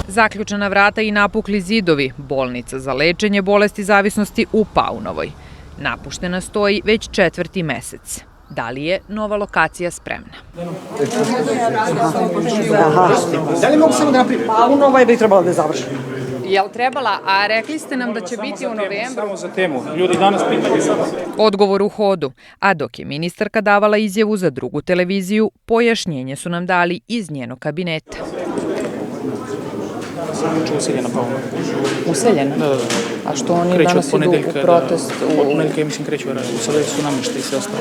Zaključana vrata i napukli zidovi, bolnica za lečenje bolesti zavisnosti u Paunovoj. Napuštena stoji već 4. mesec. Da li je nova lokacija spremna? Da li mogu samo da napravim? Paunova bi trebalo da završi. Jel trebala, a rekli ste nam da će biti u novembru? Samo za temu. Ljudi danas pitaju sada. Odgovor u hodu, a dok je ministarka davala izjavu za drugu televiziju, pojašnjenje su nam dali iz njenog kabineta. Useljena Paunova. Useljena? Da. A što oni danas idu u protest? Od ponedeljka, ja mislim, kreću raditi. Sada su namještaj i sve ostalo.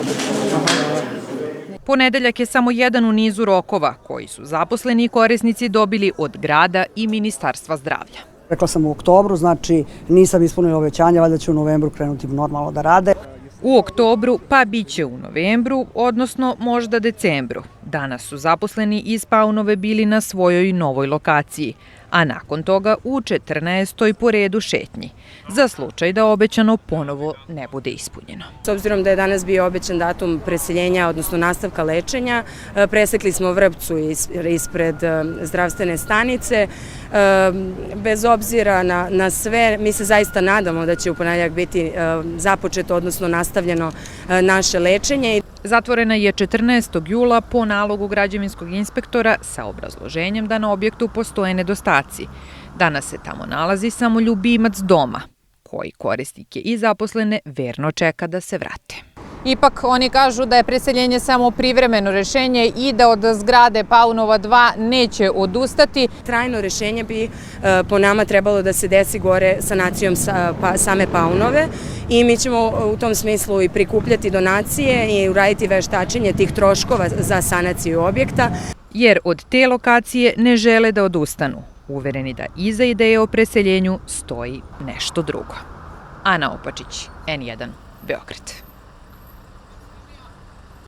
Ponedeljak je samo jedan u nizu rokova koji su zaposleni i korisnici dobili od grada i Ministarstva zdravlja. Rekla sam u oktobru, znači nisam ispunila obećanja, valjda će u novembru krenuti normalno da rade. U oktobru, pa bit će u novembru, odnosno možda decembru. Danas su zaposleni iz Paunove bili na svojoj novoj lokaciji, a nakon toga u 14. po redu šetnji, za slučaj da obećano ponovo ne bude ispunjeno. S obzirom da je danas bio obećan datum preseljenja, odnosno nastavka lečenja, presekli smo vrpcu ispred zdravstvene stanice. Bez obzira na sve, mi se zaista nadamo da će u ponedeljak biti započeto, odnosno nastavljeno naše lečenje. Zatvorena je 14. jula po nalogu građevinskog inspektora sa obrazloženjem da na objektu postoje nedostaci. Danas se tamo nalazi samo ljubimac doma, koji korisnike i zaposlene verno čeka da se vrate. Ipak oni kažu da je preseljenje samo privremeno rešenje i da od zgrade Paunova 2 neće odustati. Trajno rešenje bi po nama trebalo da se desi gore sanacijom same Paunove i mi ćemo u tom smislu i prikupljati donacije i uraditi veštačenje tih troškova za sanaciju objekta. Jer od te lokacije ne žele da odustanu, uvereni da iza ideje o preseljenju stoji nešto drugo. Ana Opačić, N1, Beograd.